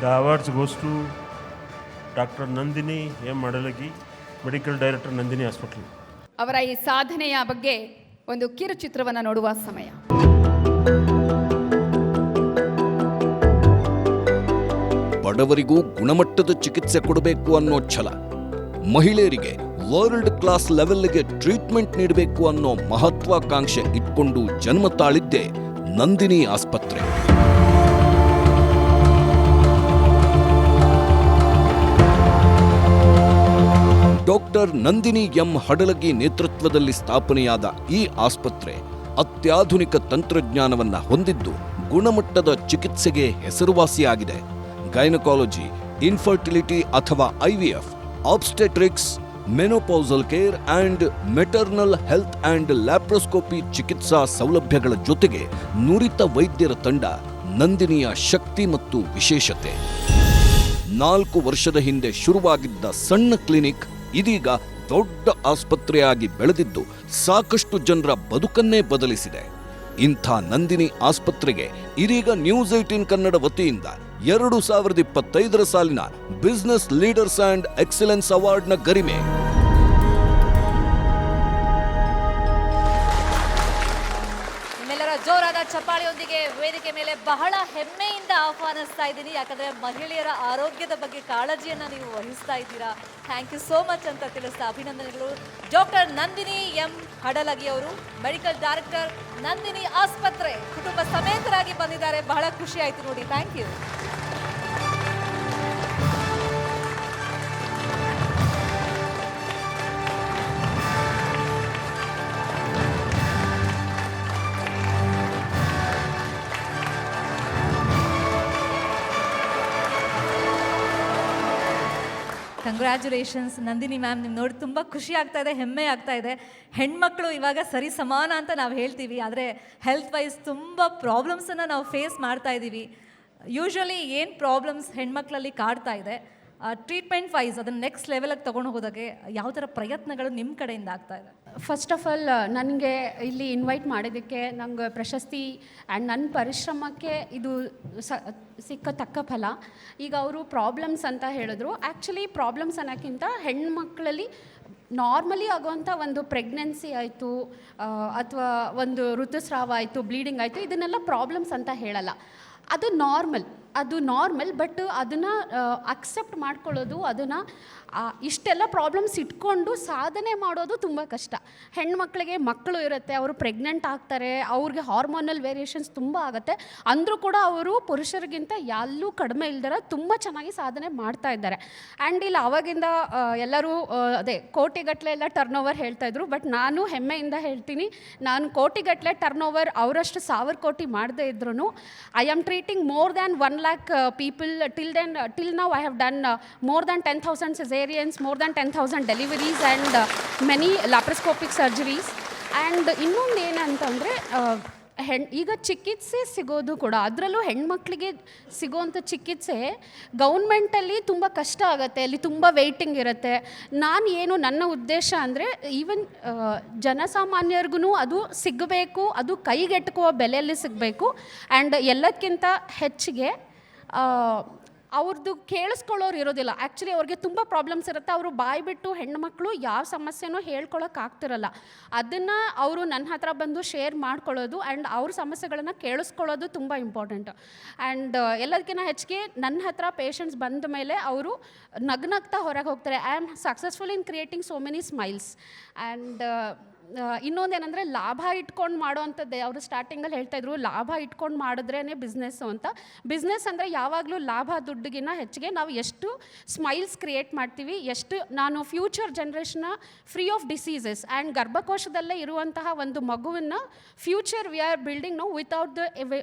The awards goes to Dr. Nandini M. Madalagi, Medical Director, Nandini Hospital. ಅವರ ಈ ಸಾಧನೆಯ ಬಗ್ಗೆ ಒಂದು ಕಿರುಚಿತ್ರವನ್ನು ನೋಡುವ ಸಮಯ. ಬಡವರಿಗೂ ಗುಣಮಟ್ಟದ ಚಿಕಿತ್ಸೆ ಕೊಡಬೇಕು ಅನ್ನೋ ಛಲ, ಮಹಿಳೆಯರಿಗೆ ವರ್ಲ್ಡ್ ಕ್ಲಾಸ್ ಲೆವೆಲ್ಗೆ ಟ್ರೀಟ್ಮೆಂಟ್ ನೀಡಬೇಕು ಅನ್ನೋ ಮಹತ್ವಾಕಾಂಕ್ಷೆ ಇಟ್ಕೊಂಡು ಜನ್ಮ ತಾಳಿದ್ದೇ ನಂದಿನಿ ಆಸ್ಪತ್ರೆ. ಡಾಕ್ಟರ್ ನಂದಿನಿ ಎಂ ಹಡಲಗಿ ನೇತೃತ್ವದಲ್ಲಿ ಸ್ಥಾಪನೆಯಾದ ಈ ಆಸ್ಪತ್ರೆ ಅತ್ಯಾಧುನಿಕ ತಂತ್ರಜ್ಞಾನವನ್ನ ಹೊಂದಿದ್ದು ಗುಣಮಟ್ಟದ ಚಿಕಿತ್ಸೆಗೆ ಹೆಸರುವಾಸಿಯಾಗಿದೆ. ಗೈನಕಾಲಜಿ, ಇನ್ಫರ್ಟಿಲಿಟಿ ಅಥವಾ IVF, obstetrics, menopausal care and maternal health and laparoscopy ಚಿಕಿತ್ಸಾ ಸೌಲಭ್ಯಗಳ ಜೊತೆಗೆ ನುರಿತ ವೈದ್ಯರ ತಂಡ ನಂದಿನಿಯ ಶಕ್ತಿ ಮತ್ತು ವಿಶೇಷತೆ. 4 ವರ್ಷದ ಹಿಂದೆ ಶುರುವಾಗಿದ್ದ ಸಣ್ಣ ಕ್ಲಿನಿಕ್ ಇದೀಗ ದೊಡ್ಡ ಆಸ್ಪತ್ರೆಯಾಗಿ ಬೆಳೆದಿದ್ದು ಸಾಕಷ್ಟು ಜನರ ಬದುಕನ್ನೇ ಬದಲಿಸಿದೆ. ಇಂಥ ನಂದಿನಿ ಆಸ್ಪತ್ರೆಗೆ ಇದೀಗ ನ್ಯೂಸ್ 18 ಕನ್ನಡ ವತಿಯಿಂದ 2025 ಸಾಲಿನ ಬಿಸಿನೆಸ್ ಲೀಡರ್ಸ್ ಅಂಡ್ ಎಕ್ಸಲೆನ್ಸ್ ಅವಾರ್ಡ್ನ ಗರಿಮೆ. ಜೋರಾದ ಚಪ್ಪಾಳೆಯೊಂದಿಗೆ ವೇದಿಕೆ ಮೇಲೆ ಬಹಳ ಹೆಮ್ಮೆಯಿಂದ ಆಹ್ವಾನಿಸ್ತಾ ಇದ್ದೀನಿ. ಯಾಕಂದ್ರೆ ಮಹಿಳೆಯರ ಆರೋಗ್ಯದ ಬಗ್ಗೆ ಕಾಳಜಿಯನ್ನ ನೀವು ವಹಿಸ್ತಾ ಇದ್ದೀರಾ. ಥ್ಯಾಂಕ್ ಯು ಸೋ ಮಚ್ ಅಂತ ತಿಳಿಸ್ತಾ ಅಭಿನಂದನೆಗಳು. ಡಾಕ್ಟರ್ ನಂದಿನಿ ಎಂ ಹಡಲಗಿ ಅವರು, ಮೆಡಿಕಲ್ ಡೈರೆಕ್ಟರ್, ನಂದಿನಿ ಆಸ್ಪತ್ರೆ, ಕುಟುಂಬ ಸಮೇತರಾಗಿ ಬಂದಿದ್ದಾರೆ. ಬಹಳ ಖುಷಿ ಆಯ್ತು ನೋಡಿ. Thank you. Congratulations Nandini ma'am. ನಿಮ್ಮ ನೋಡಿ ತುಂಬ ಖುಷಿ ಆಗ್ತಾ ಇದೆ, ಹೆಮ್ಮೆ ಆಗ್ತಾ ಇದೆ. ಹೆಣ್ಮಕ್ಳು ಇವಾಗ ಸರಿ ಸಮಾನ ಅಂತ ನಾವು ಹೇಳ್ತೀವಿ, ಆದರೆ ಹೆಲ್ತ್ ವೈಸ್ ತುಂಬ ಪ್ರಾಬ್ಲಮ್ಸನ್ನು ನಾವು ಫೇಸ್ ಮಾಡ್ತಾ ಇದ್ದೀವಿ. ಯೂಶ್ವಲಿ ಏನು ಪ್ರಾಬ್ಲಮ್ಸ್ ಹೆಣ್ಮಕ್ಳಲ್ಲಿ ಕಾಡ್ತಾ ಇದೆ, ಟ್ರೀಟ್ಮೆಂಟ್ ವೈಸ್ ಅದನ್ನು ನೆಕ್ಸ್ಟ್ ಲೆವೆಲಿಗೆ ತೊಗೊಂಡು ಹೋಗೋದಕ್ಕೆ ಯಾವ ಥರ ಪ್ರಯತ್ನಗಳು ನಿಮ್ಮ ಕಡೆಯಿಂದ ಆಗ್ತಾ ಇದೆ? ಫಸ್ಟ್ ಆಫ್ ಆಲ್ ನನಗೆ ಇಲ್ಲಿ ಇನ್ವೈಟ್ ಮಾಡಿದ್ದಕ್ಕೆ ನಂಗೆ ಪ್ರಶಸ್ತಿ ಆ್ಯಂಡ್ ನನ್ನ ಪರಿಶ್ರಮಕ್ಕೆ ಇದು ಸಿಕ್ಕ ತಕ್ಕ ಫಲ. ಈಗ ಅವರು ಪ್ರಾಬ್ಲಮ್ಸ್ ಅಂತ ಹೇಳಿದ್ರು. ಆ್ಯಕ್ಚುಲಿ ಪ್ರಾಬ್ಲಮ್ಸ್ ಅನ್ನೋಕ್ಕಿಂತ ಹೆಣ್ಮಕ್ಳಲ್ಲಿ ನಾರ್ಮಲಿ ಆಗುವಂಥ ಒಂದು ಪ್ರೆಗ್ನೆನ್ಸಿ ಆಯಿತು ಅಥವಾ ಒಂದು ಋತುಸ್ರಾವ ಆಯಿತು, ಬ್ಲೀಡಿಂಗ್ ಆಯಿತು, ಇದನ್ನೆಲ್ಲ ಪ್ರಾಬ್ಲಮ್ಸ್ ಅಂತ ಹೇಳಲ್ಲ. ಅದು ನಾರ್ಮಲ್. ಬಟ್ ಅದನ್ನು ಅಕ್ಸೆಪ್ಟ್ ಮಾಡ್ಕೊಳ್ಳೋದು, ಅದನ್ನು ಇಷ್ಟೆಲ್ಲ ಪ್ರಾಬ್ಲಮ್ಸ್ ಇಟ್ಕೊಂಡು ಸಾಧನೆ ಮಾಡೋದು ತುಂಬ ಕಷ್ಟ. ಹೆಣ್ಮಕ್ಳಿಗೆ ಮಕ್ಕಳು ಇರುತ್ತೆ, ಅವರು ಪ್ರೆಗ್ನೆಂಟ್ ಆಗ್ತಾರೆ, ಅವ್ರಿಗೆ ಹಾರ್ಮೋನಲ್ ವೇರಿಯೇಷನ್ಸ್ ತುಂಬ ಆಗುತ್ತೆ. ಅಂದರೂ ಕೂಡ ಅವರು ಪುರುಷರಿಗಿಂತ ಎಲ್ಲೂ ಕಡಿಮೆ ಇಲ್ದಿರ ತುಂಬ ಚೆನ್ನಾಗಿ ಸಾಧನೆ ಮಾಡ್ತಾ ಇದ್ದಾರೆ. ಆ್ಯಂಡ್ ಇಲ್ಲಿ ಅವಾಗಿಂದ ಎಲ್ಲರೂ ಅದೇ ಕೋಟಿಗಟ್ಟಲೆ ಎಲ್ಲ ಟರ್ನ್ ಓವರ್ ಹೇಳ್ತಾಯಿದ್ರು. ಬಟ್ ನಾನು ಹೆಮ್ಮೆಯಿಂದ ಹೇಳ್ತೀನಿ, ನಾನು ಕೋಟಿಗಟ್ಟಲೆ ಟರ್ನ್ ಓವರ್ ಅವರಷ್ಟು 1000 ಕೋಟಿ ಮಾಡದೇ ಇದ್ರೂ I am treating more than 1 lakh people. Till now I have done more than 10,000 cesareans, more than 10,000 deliveries and many laparoscopic surgeries. And ಇನ್ನೊಂದು ಏನಂತಂದರೆ ಈಗ ಚಿಕಿತ್ಸೆ ಸಿಗೋದು ಕೂಡ, ಅದರಲ್ಲೂ ಹೆಣ್ಮಕ್ಳಿಗೆ ಸಿಗೋವಂಥ ಚಿಕಿತ್ಸೆ ಗೌರ್ಮೆಂಟಲ್ಲಿ ತುಂಬ ಕಷ್ಟ ಆಗುತ್ತೆ, ಅಲ್ಲಿ ತುಂಬ ವೆಯ್ಟಿಂಗ್ ಇರುತ್ತೆ. ನನ್ನ ಉದ್ದೇಶ ಅಂದರೆ ಈವನ್ ಜನಸಾಮಾನ್ಯರಿಗೂ ಅದು ಸಿಗಬೇಕು, ಅದು ಕೈಗೆಟುಕುವ ಬೆಲೆಯಲ್ಲಿ ಸಿಗಬೇಕು. ಆ್ಯಂಡ್ ಎಲ್ಲದಕ್ಕಿಂತ ಹೆಚ್ಚಿಗೆ ಅವ್ರದ್ದು ಕೇಳಿಸ್ಕೊಳ್ಳೋರು ಇರೋದಿಲ್ಲ. ಆ್ಯಕ್ಚುಲಿ ಅವ್ರಿಗೆ ತುಂಬ ಪ್ರಾಬ್ಲಮ್ಸ್ ಇರುತ್ತೆ. ಅವರು ಬಾಯ್ಬಿಟ್ಟು ಹೆಣ್ಮಕ್ಳು ಯಾವ ಸಮಸ್ಯೆನೂ ಹೇಳ್ಕೊಳಕ್ಕಾಗ್ತಿರಲ್ಲ. ಅದನ್ನು ಅವರು ನನ್ನ ಹತ್ರ ಬಂದು ಶೇರ್ ಮಾಡ್ಕೊಳ್ಳೋದು ಆ್ಯಂಡ್ ಅವ್ರ ಸಮಸ್ಯೆಗಳನ್ನು ಕೇಳಿಸ್ಕೊಳ್ಳೋದು ತುಂಬ ಇಂಪಾರ್ಟೆಂಟ್. ಆ್ಯಂಡ್ ಎಲ್ಲದಕ್ಕಿಂತ ಹೆಚ್ಚಿಗೆ ನನ್ನ ಹತ್ರ ಪೇಷಂಟ್ಸ್ ಬಂದ ಮೇಲೆ ಅವರು ನಗ್ನಗ್ತಾ ಹೊರಗೆ ಹೋಗ್ತಾರೆ. I am successful in creating so many smiles. And ಇನ್ನೊಂದೇನೆಂದರೆ ಲಾಭ ಇಟ್ಕೊಂಡು ಮಾಡೋವಂಥದ್ದೇ. ಅವರು ಸ್ಟಾರ್ಟಿಂಗಲ್ಲಿ ಹೇಳ್ತಾಯಿದ್ರು ಲಾಭ ಇಟ್ಕೊಂಡು ಮಾಡಿದ್ರೇ ಬಿಸ್ನೆಸ್ಸು ಅಂತ. ಬಿಸ್ನೆಸ್ ಅಂದರೆ ಯಾವಾಗಲೂ ಲಾಭ ದುಡ್ಡಿಗಿನ್ನ ಹೆಚ್ಚಿಗೆ ನಾವು ಎಷ್ಟು ಸ್ಮೈಲ್ಸ್ ಕ್ರಿಯೇಟ್ ಮಾಡ್ತೀವಿ, ಎಷ್ಟು ನಾನು ಫ್ಯೂಚರ್ ಜನ್ರೇಷನ್ನ ಫ್ರೀ ಆಫ್ ಡಿಸೀಸಸ್ ಆ್ಯಂಡ್ ಗರ್ಭಕೋಶದಲ್ಲೇ ಇರುವಂತಹ ಒಂದು ಮಗುವನ್ನು future we are building no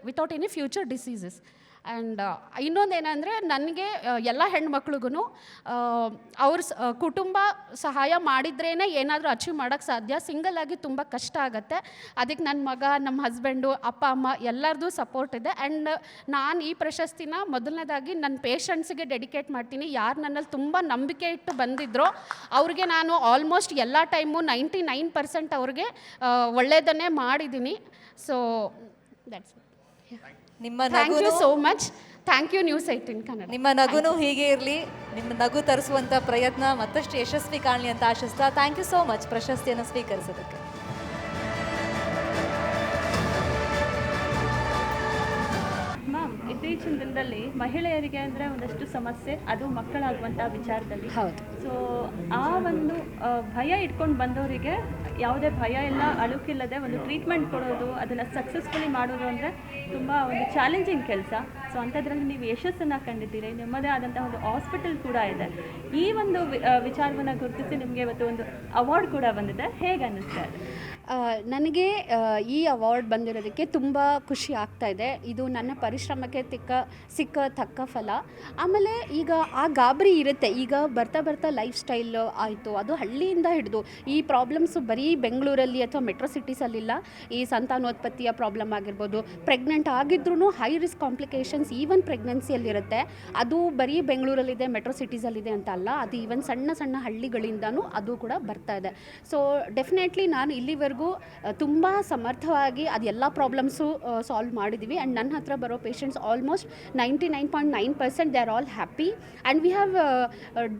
without any future diseases. And ಇನ್ನೊಂದೇನೆಂದರೆ ನನಗೆ ಎಲ್ಲ ಹೆಣ್ಮಕ್ಳಿಗೂ ಅವ್ರ ಕುಟುಂಬ ಸಹಾಯ ಮಾಡಿದ್ರೇ ಏನಾದರೂ ಅಚೀವ್ ಮಾಡೋಕ್ಕೆ ಸಾಧ್ಯ. ಸಿಂಗಲ್ ಆಗಿ ತುಂಬ ಕಷ್ಟ ಆಗುತ್ತೆ. ಅದಕ್ಕೆ ನನ್ನ ಮಗ, ನಮ್ಮ ಹಸ್ಬೆಂಡು, ಅಪ್ಪ ಅಮ್ಮ ಎಲ್ಲರದ್ದು ಸಪೋರ್ಟ್ ಇದೆ. ಆ್ಯಂಡ್ ನಾನು ಈ ಪ್ರಶಸ್ತಿನ ಮೊದಲನೇದಾಗಿ ನನ್ನ ಪೇಷಂಟ್ಸಿಗೆ ಡೆಡಿಕೇಟ್ ಮಾಡ್ತೀನಿ. ಯಾರು ನನ್ನಲ್ಲಿ ತುಂಬ ನಂಬಿಕೆ ಇಟ್ಟು ಬಂದಿದ್ರೋ ಅವ್ರಿಗೆ ನಾನು ಆಲ್ಮೋಸ್ಟ್ ಎಲ್ಲ ಟೈಮು 99% ಅವ್ರಿಗೆ ಒಳ್ಳೆಯದನ್ನೇ ಮಾಡಿದ್ದೀನಿ. ಸೊ ದ್ಯಾಟ್ಸ್ ನಿಮ್ಮ thank you so much. Thank you news 18 Kannada. ನಿಮ್ಮ ನಗುನು ಹೀಗೆ ಇರಲಿ, ನಿಮ್ಮ ನಗು ತರಿಸುವಂಥ ಪ್ರಯತ್ನ ಮತ್ತಷ್ಟು ಯಶಸ್ವಿ ಕಾಣಲಿ ಅಂತ ಆಶಿಸ್ತಾ ಥ್ಯಾಂಕ್ ಯು ಸೋ ಮಚ್ ಪ್ರಶಸ್ತಿಯನ್ನು ಸ್ವೀಕರಿಸೋದಕ್ಕೆ. ಮ್ಯಾಮ್, ಇತ್ತೀಚಿನ ದಿನದಲ್ಲಿ ಮಹಿಳೆಯರಿಗೆ ಅಂದರೆ ಒಂದಷ್ಟು ಸಮಸ್ಯೆ, ಅದು ಮಕ್ಕಳಾಗುವಂಥ ವಿಚಾರದಲ್ಲಿ. ಹೌದು. ಸೊ ಆ ಒಂದು ಭಯ ಇಟ್ಕೊಂಡು ಬಂದವರಿಗೆ ಯಾವುದೇ ಭಯ ಇಲ್ಲ, ಅಳುಕಿಲ್ಲದೆ ಒಂದು ಟ್ರೀಟ್ಮೆಂಟ್ ಕೊಡೋದು, ಅದನ್ನು ಸಕ್ಸಸ್ಫುಲಿ ಮಾಡೋದು ಅಂದರೆ ತುಂಬ ಒಂದು ಚಾಲೆಂಜಿಂಗ್ ಕೆಲಸ. ಸೊ ಅಂಥದ್ರಲ್ಲಿ ನೀವು ಯಶಸ್ಸನ್ನು ಕಂಡಿದ್ದೀರಿ, ನಿಮ್ಮದೇ ಆದಂಥ ಒಂದು ಹಾಸ್ಪಿಟಲ್ ಕೂಡ ಇದೆ. ಈ ಒಂದು ವಿಚಾರವನ್ನು ಗುರುತಿಸಿ ನಿಮಗೆ ಇವತ್ತು ಒಂದು ಅವಾರ್ಡ್ ಕೂಡ ಬಂದಿದೆ, ಹೇಗೆ ಅನ್ನಿಸ್ತಾ ಇದೆ? ನನಗೆ ಈ ಅವಾರ್ಡ್ ಬಂದಿರೋದಕ್ಕೆ ತುಂಬ ಖುಷಿ ಆಗ್ತಾ ಇದೆ. ಇದು ನನ್ನ ಪರಿಶ್ರಮಕ್ಕೆ ಸಿಕ್ಕ ತಕ್ಕ ಫಲ. ಆಮೇಲೆ ಈಗ ಆ ಗಾಬರಿ ಇರುತ್ತೆ, ಈಗ ಬರ್ತಾ ಬರ್ತಾ ಲೈಫ್ ಸ್ಟೈಲ್ ಆಯಿತು, ಅದು ಹಳ್ಳಿಯಿಂದ ಹಿಡಿದು ಈ ಪ್ರಾಬ್ಲಮ್ಸು ಬರೀ ಬೆಂಗಳೂರಲ್ಲಿ ಅಥವಾ ಮೆಟ್ರೋ ಸಿಟೀಸಲ್ಲಿಲ್ಲ. ಈ ಸಂತಾನೋತ್ಪತ್ತಿಯ ಪ್ರಾಬ್ಲಮ್ ಆಗಿರ್ಬೋದು, ಪ್ರೆಗ್ನೆಂಟ್ ಆಗಿದ್ರೂ ಹೈ ರಿಸ್ಕ್ ಕಾಂಪ್ಲಿಕೇಶನ್ಸ್ ಈವನ್ ಪ್ರೆಗ್ನೆನ್ಸಿಯಲ್ಲಿರುತ್ತೆ. ಅದು ಬರೀ ಬೆಂಗಳೂರಲ್ಲಿದೆ, ಮೆಟ್ರೋ ಸಿಟೀಸಲ್ಲಿದೆ ಅಂತ ಅಲ್ಲ, ಅದು ಈವನ್ ಸಣ್ಣ ಸಣ್ಣ ಹಳ್ಳಿಗಳಿಂದನೂ ಅದು ಕೂಡ ಬರ್ತಾ ಇದೆ. ಸೊ ಡೆಫಿನೆಟ್ಲಿ ನಾನು ಇಲ್ಲಿವರೆಗೂ ತುಂಬ ಸಮರ್ಥವಾಗಿ ಅದು ಎಲ್ಲ ಪ್ರಾಬ್ಲಮ್ಸು ಸಾಲ್ವ್ ಮಾಡಿದ್ದೀವಿ. ಆ್ಯಂಡ್ ನನ್ನ ಹತ್ರ ಬರೋ patients almost 99.9% they are all happy. And we have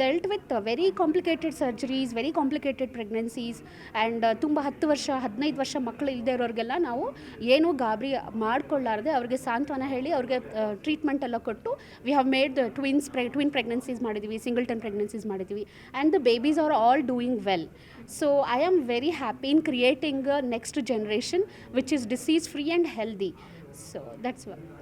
delt with very complicated surgeries, very complicated pregnancies. And ತುಂಬ 10 ವರ್ಷ 15 ವರ್ಷ ಮಕ್ಕಳು ಇಲ್ಲದೆ ಇರೋರಿಗೆಲ್ಲ ನಾವು ಏನೂ ಗಾಬರಿ ಮಾಡ್ಕೊಳ್ಳಾರ್ದೆ ಅವ್ರಿಗೆ ಸಾಂತ್ವನ ಹೇಳಿ ಅವ್ರಿಗೆ ಟ್ರೀಟ್ಮೆಂಟ್ ಎಲ್ಲ ಕೊಟ್ಟು we have made twin pregnancies ಮಾಡಿದ್ದೀವಿ, ಸಿಂಗಲ್ಟನ್ ಪ್ರೆಗ್ನೆನ್ಸೀಸ್ ಮಾಡಿದ್ದೀವಿ. And the babies are all doing well. So I am very happy in creating a next generation which is disease free and healthy. So that's what.